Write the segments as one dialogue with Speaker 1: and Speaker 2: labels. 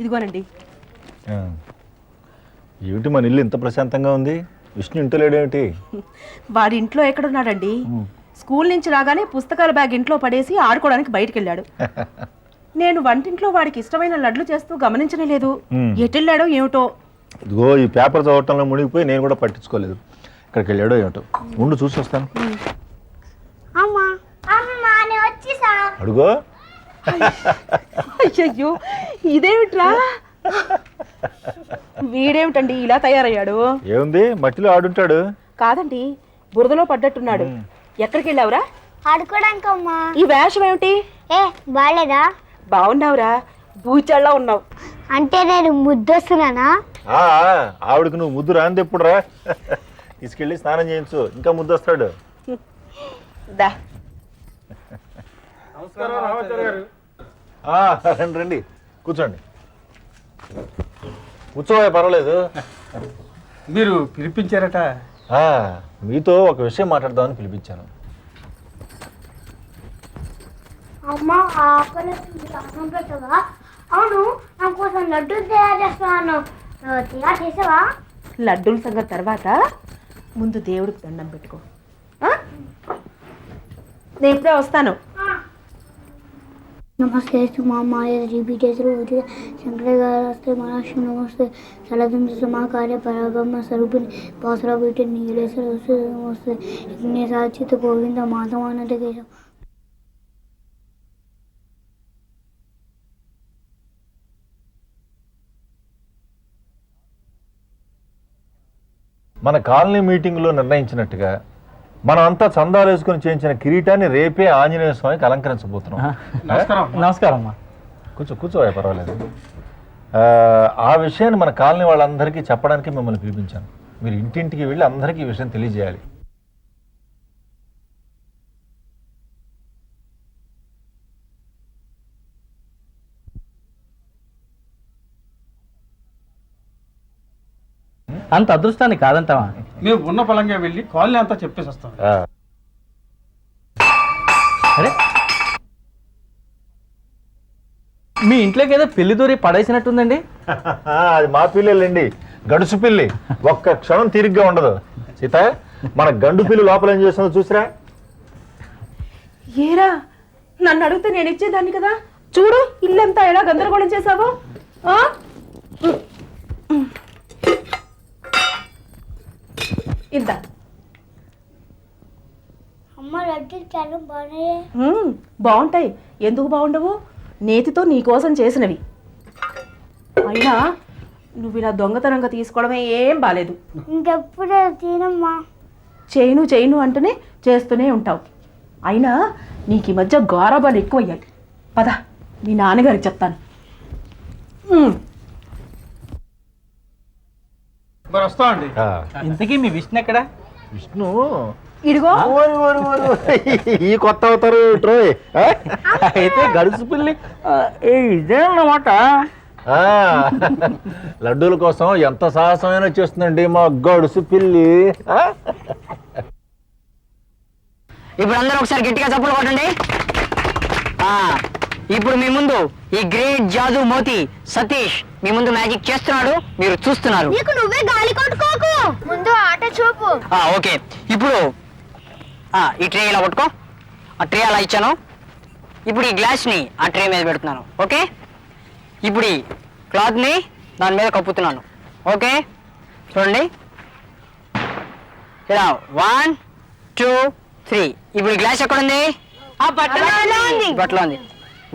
Speaker 1: ఇదిగోనండి.
Speaker 2: ఏమిటి మన ఇల్లు ఇంత ప్రశాంతంగా ఉంది? విష్ణు ఇంట్లో లేడేమిటి?
Speaker 1: వాడి ఇంట్లో ఎక్కడున్నాడండి? స్కూల్ నుంచి రాగానే పుస్తకాల బ్యాగ్ ఇంట్లో పడేసి ఆడుకోవడానికి బయటికి వెళ్ళాడు. నేను వంటింట్లో వాడికి ఇష్టమైన లడ్లు చేస్తూ గమనించనే లేదు. ఎటెళ్ళాడో ఏమిటో.
Speaker 2: ఇదిగో ఈ పేపర్ చదవటంలో మునిగిపోయి నేను కూడా పట్టించుకోలేదు. ఇక్కడికి వెళ్ళాడో ఏమిటో. ముందు చూసి వస్తాను. అడుగో.
Speaker 1: అయ్యో ఇదేమిట్రా? వీడేమిటండి ఇలా తయారయ్యాడు?
Speaker 2: ఏముంది, మట్టిలో ఆడుంటాడు.
Speaker 1: కాదండి, బురదలో పడ్డట్టున్నాడు. ఎక్కడికి వెళ్ళావురా?
Speaker 3: ఆడుకోవడానికమ్మా.
Speaker 1: ఈ వేషం ఏమిటి?
Speaker 3: బాలేదా?
Speaker 1: బాగున్నావురా, బూచల్లా ఉన్నావు.
Speaker 3: అంటే నేను ముద్దొస్తున్నానా?
Speaker 2: ఆవిడకి నువ్వు ముద్దు రాంది ఎప్పుడురా? తీసుకెళ్ళి స్నానం చేయించు, ఇంకా ముద్దు వస్తాడు. రండి రండి, కూర్చోండి. కూర్చోవా, పర్వాలేదు.
Speaker 4: మీరు పిలిపించారట?
Speaker 2: మీతో ఒక విషయం మాట్లాడదామని పిలిపించాను.
Speaker 3: అమ్మా పెట్టవా? అవును, నా కోసం లడ్డూలు తయారు చేస్తున్నాను. తయారు చేసావా?
Speaker 1: లడ్డూల సంగతి తర్వాత ముందు దేవుడికి దండం పెట్టుకో. నేను ఇప్పుడే వస్తాను.
Speaker 3: నమస్తే మాయ శ్రీపీఠేశ్వర శంకర గారస్తే మహాలక్ష్మి నమస్తే సలదంత మహాకార్య పరాగమ స్వరూపిణి పాసరాబీటి నీలేశ్వర నమస్తే యజ్ఞ సాచిత గోవింద మాధవానంద కేశవ.
Speaker 2: మన కాలనీ మీటింగ్లో నిర్ణయించినట్టుగా మనం అంతా చందాలు వేసుకుని చేయించిన కిరీటాన్ని రేపే ఆంజనేయ స్వామికి అలంకరించబోతున్నాం.
Speaker 4: నమస్కారం అమ్మా.
Speaker 2: కూర్చోవా, పర్వాలేదు. ఆ విషయాన్ని మన కాలనీ వాళ్ళందరికీ చెప్పడానికి మిమ్మల్ని పిలిపించాను. మీరు ఇంటింటికి వెళ్ళి అందరికీ ఈ విషయం తెలియజేయాలి.
Speaker 4: అంత అదృష్టాన్ని కాదంటావా? మేము ఉన్న పొలంగా వెళ్ళి కాలనీ అంతా చెప్పేసి వస్తాం. అరే, మీ ఇంట్లోకి ఏదో పిల్లి దూరి పడేసినట్టుందండి.
Speaker 2: అది మా పిల్లలండి, గడుసు పిల్లి. ఒక్క క్షణం తీరిగ్గా ఉండదు. సీత, మన గండు పిల్లి లోపల ఏం చేస్తుందో చూసిరా.
Speaker 1: ఏరా, నన్ను అడిగితే నేను ఇచ్చేదాన్ని కదా. చూడు, ఇల్లంతా ఎలా గందరగోళం చేసావో. ఇంత
Speaker 3: అమ్మ లడ్డూలు చాలా బాగున్నాయి.
Speaker 1: బాగుంటాయి. ఎందుకు బాగుండవు? నేతితో నీకోసం చేసినవి. అయినా నువ్వు ఇలా దొంగతనంగా తీసుకోవడమే ఏం బాలేదు.
Speaker 3: ఇంకెప్పుడు తినమ్మా.
Speaker 1: చేయను అంటూనే చేస్తూనే ఉంటావు. అయినా నీకు ఈ మధ్య గారాబాలు ఎక్కువయ్యాయి. పద, మీ నాన్నగారికి చెప్తాను.
Speaker 4: మరి వస్తామండి. ఇంతకీ మీ విష్ణు ఎక్కడ?
Speaker 2: విష్ణు
Speaker 1: ఇడిగో.
Speaker 2: ఈ కొత్త అవుతారు ట్రోయ్.
Speaker 4: అయితే గడుసు పిల్లి ఇదే అన్నమాట.
Speaker 2: లడ్డూల కోసం ఎంత సాహసమైనా చేస్తుందండి మా గడుసు పిల్లి.
Speaker 5: ఇప్పుడు అందరూ ఒకసారి గట్టిగా చప్పులు కొట్టండి. ఇప్పుడు మీ ముందు ఈ గ్రేట్ జాదు మోతి సతీష్ మీ ముందు మ్యాజిక్ చేస్తున్నాడు, మీరు చూస్తున్నారు.
Speaker 3: నీకు నువ్వే గాలి కొట్టుకోకు, ముందు ఆట చూపు.
Speaker 5: ఓకే, ఇప్పుడు ఈ ట్రే ఇలా పట్టుకో. ఆ ట్రే అలా ఇచ్చాను. ఇప్పుడు ఈ గ్లాస్ని ఆ ట్రే మీద పెడుతున్నాను. ఓకే, ఇప్పుడు ఈ క్లాత్ని దాని మీద కప్పుతున్నాను. ఓకే, చూడండి ఇలా 1 2 3. ఇప్పుడు ఈ గ్లాస్ ఎక్కడుంది? బట్టలో ఉంది.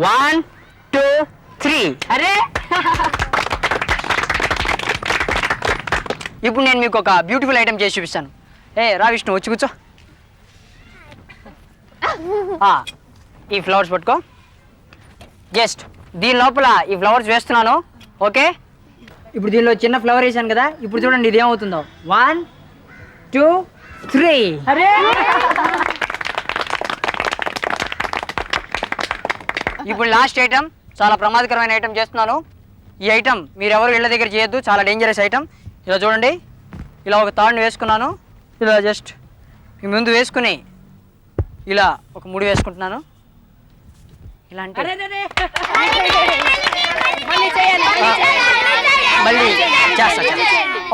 Speaker 5: 1 2 3. అరే, ఇప్పుడు నేను మీకు ఒక బ్యూటిఫుల్ ఐటమ్ చేసి చూపిస్తాను. రా విష్ణు, వచ్చి కూర్చో. ఈ ఫ్లవర్స్ పట్టుకో. జస్ట్ దీని లోపల ఈ ఫ్లవర్స్ వేస్తున్నాను. ఓకే, ఇప్పుడు దీనిలో చిన్న ఫ్లవర్ వేసాను కదా. ఇప్పుడు చూడండి ఇది ఏమవుతుందో. 1 2 3.
Speaker 1: అరే,
Speaker 5: ఇప్పుడు లాస్ట్ ఐటమ్, చాలా ప్రమాదకరమైన ఐటమ్ చేస్తున్నాను. ఈ ఐటమ్ మీరు ఎవరు ఇళ్ళ దగ్గర చేయొద్దు, చాలా డేంజరస్ ఐటమ్. ఇలా చూడండి, ఇలా ఒక తాడుని వేసుకున్నాను. ఇలా జస్ట్ మీ ముందు వేసుకుని ఇలా ఒక ముడి వేసుకుంటున్నాను. ఇలా అంటే మళ్ళీ చేస్తా.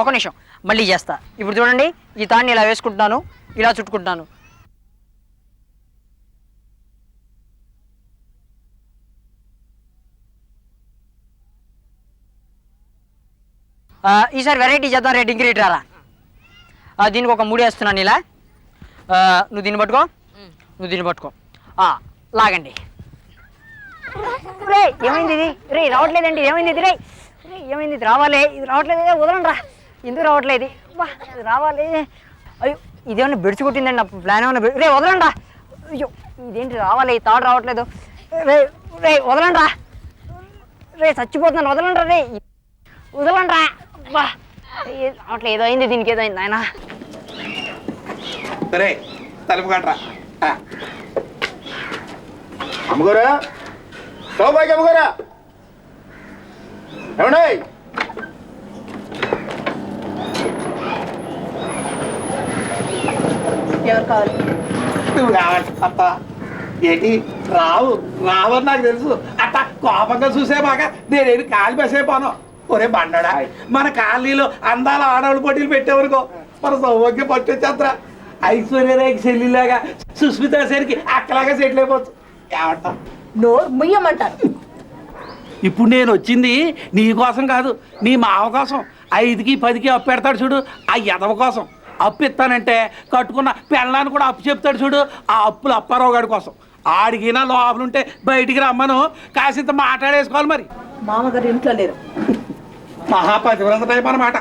Speaker 5: ఒక నిమిషం, మళ్ళీ చేస్తా. ఇప్పుడు చూడండి, ఈ తాన్ని ఇలా వేసుకుంటున్నాను, ఇలా చుట్టుకుంటున్నాను. ఈసారి వెరైటీ చేద్దాం. రేట్ ఇంక్రీట్ రారా. దీనికి ఒక 3 వేస్తున్నాను ఇలా. నువ్వు దీన్ని పట్టుకో, నువ్వు దీన్ని పట్టుకో. లాగండి. రే ఏమైంది ఇది? రే రావట్లేదండి. ఏమైంది ఇది? రే ఏమైంది? ఇది రావాలి, ఇది రావట్లేదు. వదలండి రా. ఎందుకు రావట్లేదు? ఇది రావాలి. అయ్యో, ఇదేమన్నా బెడిచి కొట్టిందండి. నా ప్లాన్ ఏమన్నా రే వదలండి రా. అయ్యో ఇదేంటి రావాలి, తాడు రావట్లేదు. రే రే వదలండి రా. రే చచ్చిపోతున్నాను, వదలండి రా. రే వదలండి రా. రావట్లేదు. ఏదో అయింది దీనికి, ఏదో అయింది ఆయన.
Speaker 6: సరే తలుపు కట్టరా. అమ్మగారా, సౌభాగ్య అమ్మగారా, ఏమండి?
Speaker 1: ఎవరు కావాలి?
Speaker 6: నువ్వు కావాలి అత్త. ఏంటి రావని నాకు తెలుసు. అట్ట కోపంగా చూసే బాగా నేనేమి కాలి బసేపోను. ఒరే బండడా, మన కాలనీలో అందాల ఆడవాళ్ళు పోటీలు పెట్టేవనుకో, మన సౌభాగ్యం పట్టొచ్చేద్దరా. ఐశ్వర్యరాయకి చెల్లిలాగా, సుస్మితా సేన్కి అక్కలాగా సెటిల్ అయిపోవచ్చు. ఏమంటా?
Speaker 1: నోరు ముయ్యమంటారు.
Speaker 6: ఇప్పుడు నేను వచ్చింది నీ కోసం కాదు, నీ మావ కోసం. 5కి 10కి అప్పు పెడతాడు చూడు, ఆ ఎదవ కోసం. అప్పు ఇస్తానంటే కట్టుకున్న పెళ్ళాన్ని కూడా అప్పు చెప్తాడు చూడు, ఆ అప్పులు అప్పారావు గారి కోసం. ఆడిగినా లోపలుంటే బయటికి రమ్మను, కాసింత మాట్లాడేసుకోవాలి. మరి
Speaker 1: మామగారు ఇంట్లో లేరు.
Speaker 6: మహాపతివ్రత టైప్ అన్నమాట.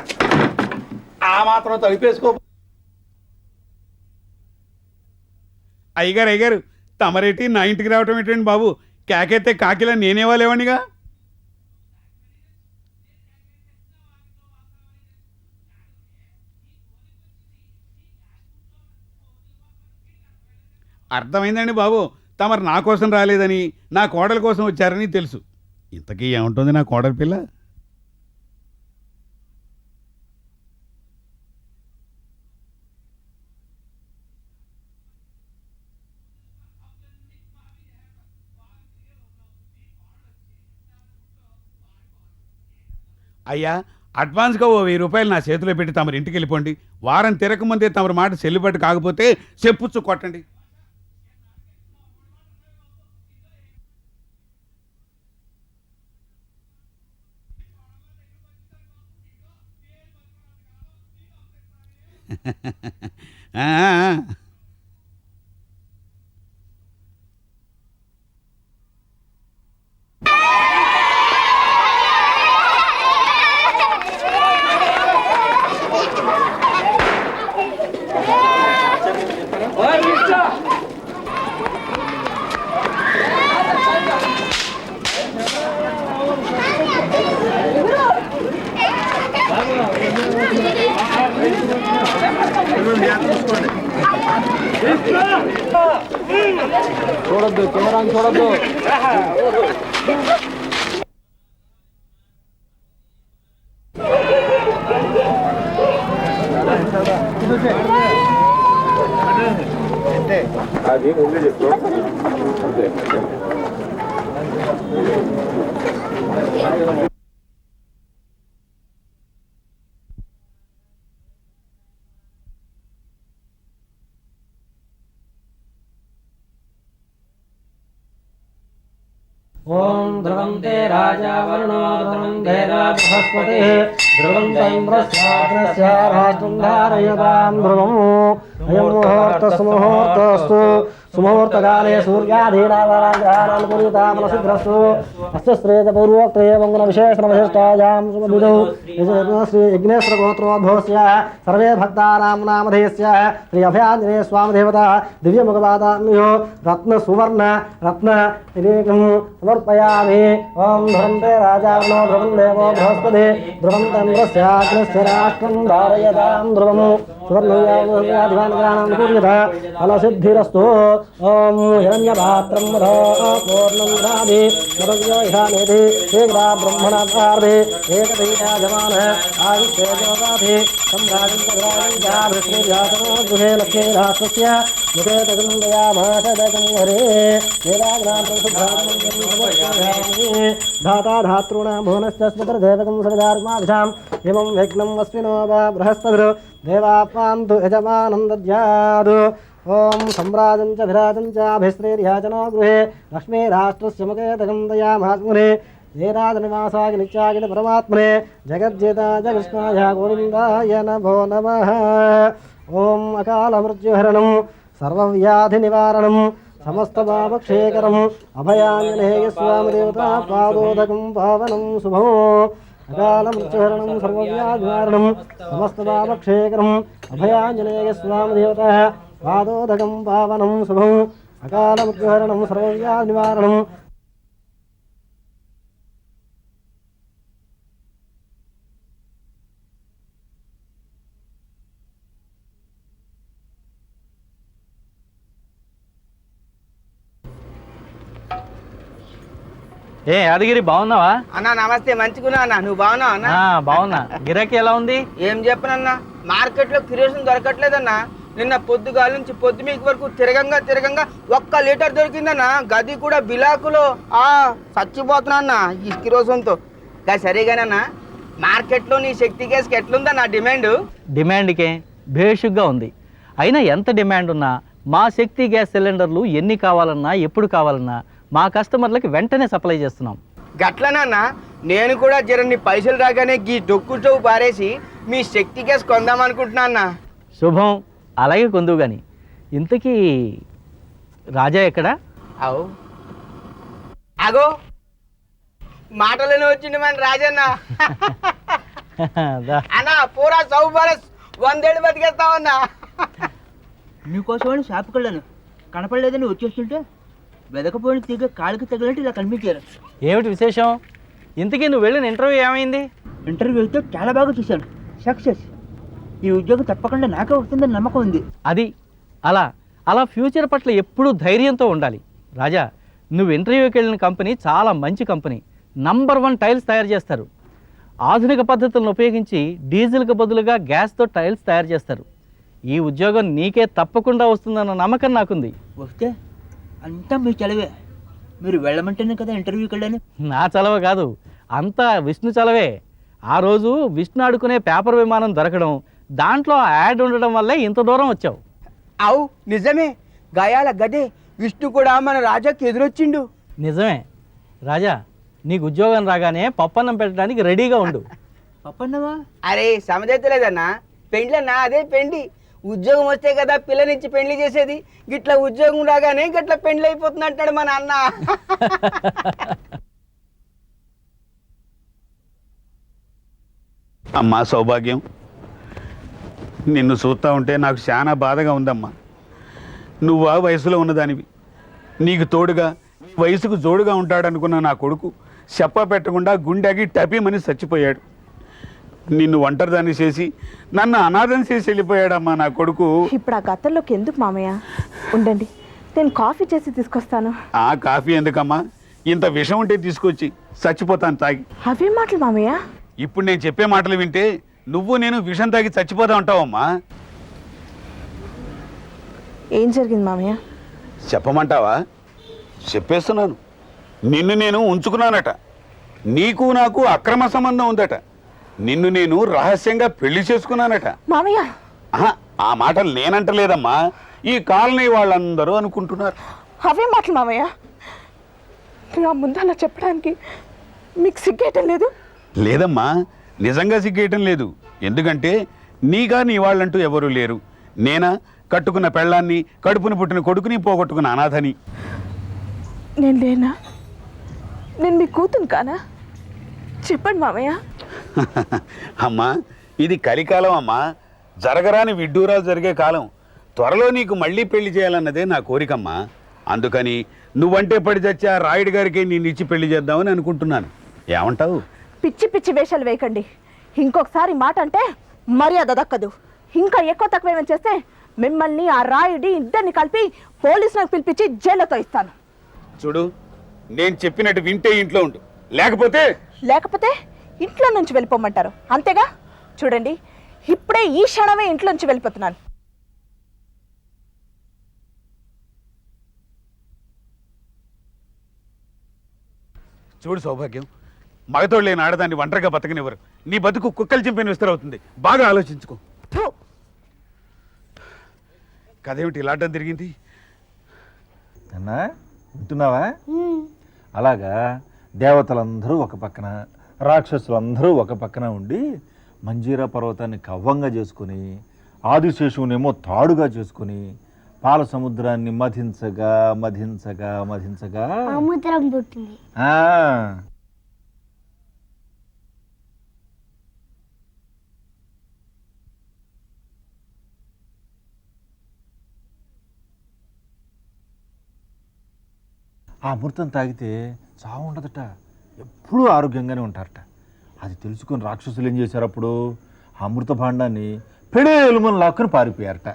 Speaker 6: ఆ మాత్రం తలిపేసుకో.
Speaker 4: అయ్యగారు తమరేటి నా ఇంటికి రావటం ఏంటండి బాబు? కేకైతే కాకిలా నేనేవాలేవాడిగా. అర్థమైందండి బాబు, తమరు నా కోసం రాలేదని, నా కోడల కోసం వచ్చారని తెలుసు. ఇంతకీ ఏముంటుంది నా కోడల పిల్ల? అయ్యా, అడ్వాన్స్గా ఓ 1000 రూపాయలు నా చేతిలో పెట్టి తమరు ఇంటికి వెళ్ళిపోండి. వారం తిరగముందే తమరి మాట చెల్లుబాటు కాకపోతే చెప్పుచ్చు కొట్టండి.
Speaker 2: చూడొద్దు, కెమెరాని చూడొద్దు. అది ముందు చెప్తాం.
Speaker 7: ओम ध्रुवन्ते राजा वरुणो ध्रुवं देवा बृहस्पतिः ध्रुवन्त इन्द्रस्याग्नस्य राष्ट्रं धारयतां ध्रुवम् अयं मुहूर्तः सुमुहूर्तस्तु सुमुहूर्तकाले सूर्याधीनावराग्रहाणानुकूलिता मनसिद्ध्रस्तु अस्य श्रेयपूर्वोक्तये मङ्गलविशेषणविशिष्टायां शुभविधौ श्री यज्ञेश्वरगोत्रोद्भवस्य सर्वे भक्तानां नामधेयस्य श्री अभयाञ्जनेय स्वामिदेवता दिव्यमुखपादान्यो रत्नसुवर्ण रत्न तिलेकं समर्पयामि। ओम ध्रुवन्ते राजावनो ध्रुवं देवो बृहस्पतिः ध्रुवन्तन्द्रस्याग्नस्य राष्ट्रं धारयतां ध्रुवम् सुवर्णयादिवानग्रहाणानुकूलिता फलसिद्धिरस्तु। ओम हिरण्यपात्रं पूर्णं ददाति मदव्यो इहानेति शीघ्रा ब्रह्मणार्धे एकदैराजमानः आयुष्येजोगाधि सम्राजं गृहे लक्ष्मीराष्ट्रस्य ముఖే తగుందయామాషదకం హరే ధాతా ధాతॄణాం భువనశ్చ స్మృతిర్దేవకం సవిధార్మాభిషాం ఇమం విఘ్నం అస్మినో వా బృహస్పతిర్ దేవాప్మాంతు యజమానం దద్యాత్ ఓం సమ్రాజం చ విరాజం చ అభిశ్రీర్యాచనో గృహే లక్ష్మీరాష్ట్రస్య ముఖే తగుందయామాస్మునే జయరాజనివాసాయ నిత్యాయ పరమాత్మనే జగజ్జేతాయ కృష్ణాయ గోవిందాయ నమో నమః. ఓం అకాల మృత్యుహరణం సర్వవ్యాధి నివారణం సమస్తపాపక్షేకరం అభయాంజనేయ స్వామి దేవతా పాదోదకం పావనం శుభం. అకాల మృత్యుహరణం సర్వవ్యాధి నివారణం సమస్తపాపక్షేకరం అభయాంజనేయ స్వామి దేవతా పాదోదకం పావనం శుభం. అకాల మృత్యుహరణం సర్వవ్యాధి నివారణం.
Speaker 8: ఏ యాదగిరి బాగున్నావా?
Speaker 9: అన్న నమస్తే, మంచిగున్నా అన్న. నువ్వు బాగున్నావు అన్న?
Speaker 8: బాగున్నా. గిరాకీ ఎలా ఉంది?
Speaker 9: ఏం చెప్పనన్నా, మార్కెట్ లో కిరోసిన్ దొరకట్లేదన్నా. నిన్న పొద్దుగాల నుంచి పొద్దు మీకు వరకు తిరగంగా 1 లీటర్ దొరికిందన్న. గది కూడా బిలాకులో. చచ్చిపోతున్నా అన్న ఈ కిరోసిన్తో. సరేగానన్నా, మార్కెట్ లో నీ శక్తి గ్యాస్కి ఎట్లుందన్న డిమాండ్?
Speaker 8: డిమాండ్కే భేషుగ్గా ఉంది. అయినా ఎంత డిమాండ్ ఉన్నా మా శక్తి గ్యాస్ సిలిండర్లు ఎన్ని కావాలన్నా ఎప్పుడు కావాలన్నా మా కస్టమర్లకి వెంటనే సప్లై చేస్తున్నాం.
Speaker 9: గట్లనన్నా, నేను కూడా జరన్ని పైసలు రాగానే గీ డొక్కు చౌ పారేసి మీ శక్తి గ్యాస్ కొందాం అనుకుంటున్నా అన్న.
Speaker 8: శుభం, అలాగే కొందువు కానీ. ఇంతకీ రాజా ఎక్కడా?
Speaker 9: అవు అగో మాటలోనే వచ్చింది మన రాజన్న. అన్నా పూరా చౌ పారేసి 100 ఏళ్ళు బతికేస్తామన్నా.
Speaker 10: నీకోసమని షాపుకి వెళ్ళాను, కనపడలేదని వచ్చేస్తుంటే వెదకపోయిన తీగ కాళ్ళకి తగిలినట్టు ఇలా కనిపించారు.
Speaker 8: ఏమిటి విశేషం? ఇంతకీ నువ్వు వెళ్ళిన ఇంటర్వ్యూ ఏమైంది?
Speaker 10: ఇంటర్వ్యూ అయితే చాలా బాగా చూశాను, సక్సెస్. ఈ ఉద్యోగం తప్పకుండా నాకే వస్తుందని నమ్మకం ఉంది.
Speaker 8: అది అలా అలా ఫ్యూచర్ పట్ల ఎప్పుడూ ధైర్యంతో ఉండాలి. రాజా, నువ్వు ఇంటర్వ్యూకి వెళ్ళిన కంపెనీ చాలా మంచి కంపెనీ. నంబర్ 1 టైల్స్ తయారు చేస్తారు. ఆధునిక పద్ధతులను ఉపయోగించి డీజిల్కి బదులుగా గ్యాస్తో టైల్స్ తయారు చేస్తారు. ఈ ఉద్యోగం నీకే తప్పకుండా వస్తుందన్న నమ్మకం నాకుంది.
Speaker 10: వస్తే అంతా మీ చలవే. మీరు వెళ్ళమంటేనే కదా ఇంటర్వ్యూకి వెళ్ళాను.
Speaker 8: నా చలవ కాదు, అంతా విష్ణు చలవే. ఆ రోజు విష్ణు ఆడుకునే పేపర్ విమానం దొరకడం, దాంట్లో యాడ్ ఉండడం వల్లే ఇంత దూరం వచ్చావు.
Speaker 9: అవు నిజమే, గాయాల గదే విష్ణు కూడా మన రాజాకి ఎదురొచ్చిండు.
Speaker 8: నిజమే. రాజా, నీకు ఉద్యోగం రాగానే పప్పన్నం పెట్టడానికి రెడీగా ఉండు.
Speaker 10: పప్పన్నవా?
Speaker 9: అరే సమజైతలేదన్నా, పెండ్లన్నా అదే పెండి. ఉద్యోగం వస్తే కదా పిల్లనిచ్చి పెండ్లి చేసేది. గిట్ల ఉద్యోగం రాగానే గిట్ల పెండ్లి అయిపోతుంది అంటాడు మా నాన్న.
Speaker 4: అమ్మా సౌభాగ్యం, నిన్ను చూస్తూ ఉంటే నాకు చాలా బాధగా ఉందమ్మా. నువ్వు ఆ వయసులో ఉన్నదానివి, నీకు తోడుగా వయసుకు జోడుగా ఉంటాడనుకున్న నా కొడుకు చెప్ప పెట్టకుండా గుండెకి టపీమని చచ్చిపోయాడు. నిన్ను ఒంటరిదాన్ని చేసి నన్ను అనాథం చేసి వెళ్ళిపోయాడమ్మా నా కొడుకు.
Speaker 1: ఇప్పుడు ఆ గతంలోకి ఎందుకు మామయ్య? ఉండండి, నేను కాఫీ చేసి తీసుకొస్తాను.
Speaker 4: ఆ కాఫీ ఎందుకమ్మా? ఇంత విషం ఉంటే తీసుకొచ్చి చచ్చిపోతాను తాగి.
Speaker 1: అవేం మాటలు మామయ్య?
Speaker 4: ఇప్పుడు నేను చెప్పే మాటలు వింటే నువ్వు నేను విషం తాగి చచ్చిపోతా ఉంటావమ్మా.
Speaker 1: ఏం జరిగింది మామయ్య?
Speaker 4: చెప్పమంటావా? చెప్పేస్తున్నాను. నిన్ను నేను ఉంచుకున్నానట. నీకు నాకు అక్రమ సంబంధం ఉందట. నిన్ను నేను రహస్యంగా పెళ్లి చేసుకున్నానట.
Speaker 1: మామయ్య,
Speaker 4: ఆ మాటలు నేనంటలేదమ్మా, ఈ కాలనీ వాళ్ళందరూ అనుకుంటున్నారు.
Speaker 1: అవే మాటలు మామయ్య? నా ముందు అలా చెప్పడానికి మీకు సిగ్గేయటం లేదు?
Speaker 4: లేదమ్మా, నిజంగా సిగ్గేయటం లేదు. ఎందుకంటే నీగా నీ వాళ్ళంటూ ఎవరూ లేరు. నేనా కట్టుకున్న పెళ్ళాన్ని, కడుపును పుట్టిన కొడుకుని పోగొట్టుకున్న అనాథని.
Speaker 1: నేను లేనా? నేను మీ కూతురు కానా? చెప్పండి మామయ్య.
Speaker 4: అమ్మా, ఇది కలికాలం అమ్మా, జరగరాని విడ్డూరాలు జరిగే కాలం. త్వరలో నీకు మళ్ళీ పెళ్లి చేయాలన్నదే నా కోరికమ్మా. అందుకని నువ్వంటే పడి చచ్చి ఆ రాయుడు గారికి నేను ఇచ్చి పెళ్లి చేద్దామని అనుకుంటున్నాను. ఏమంటావు?
Speaker 1: పిచ్చి పిచ్చి వేషాలు వేయకండి. ఇంకొకసారి మాట అంటే మర్యాద దక్కదు. ఇంకా ఎక్కువ తక్కువ ఏమైనా చేస్తే మిమ్మల్ని ఆ రాయుడి ఇద్దరిని కలిపి పోలీసులకు పిలిపించి జైలుతో ఇస్తాను.
Speaker 4: చూడు, నేను చెప్పినట్టు వింటే ఇంట్లో ఉండు, లేకపోతే
Speaker 1: ఇంట్లో నుంచి వెళ్ళిపోమంటారు అంతేగా? చూడండి, ఇప్పుడే ఈ క్షణమే ఇంట్లో నుంచి వెళ్ళిపోతున్నాను.
Speaker 4: చూడు సౌభాగ్యం, మగతోడు లేని ఆడదాన్ని ఒంటరిగా బతకనివ్వరు. నీ బతుకు కుక్కలు చింపిన విస్తరవుతుంది. బాగా ఆలోచించుకో. కథ ఏమిటి ఇలా అడ్డం తిరిగింది?
Speaker 2: అన్నా వింటున్నావా? అలాగా దేవతలందరూ ఒక పక్కన, రాక్షసులందరూ ఒక పక్కన ఉండి మంజీరా పర్వతాన్ని కవ్వంగా చేసుకుని, ఆదిశేషువునేమో తాడుగా చేసుకుని, పాల సముద్రాన్ని మధించగా మధించగా మధించగా
Speaker 3: అమృతం పుట్టింది.
Speaker 2: ఆ ఆ అమృతం తాగితే చావు ఉండదట, ఎప్పుడూ ఆరోగ్యంగానే ఉంటారట. అది తెలుసుకొని రాక్షసులు ఏం చేశారు? అప్పుడు ఆ అమృత భాండాన్ని పెడేలుమని లాక్కుని పారిపోయారట.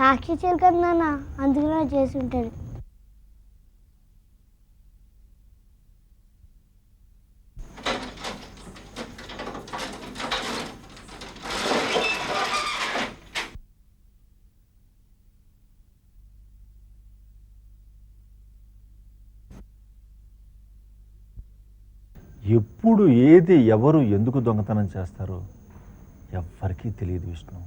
Speaker 3: రాక్షసులు కదా నాన్న, అందుకనే చేసి ఉంటాడు.
Speaker 2: ఎప్పుడు ఏది ఎవరు ఎందుకు దొంగతనం చేస్తారో ఎవ్వరికీ తెలియదు విష్ణు.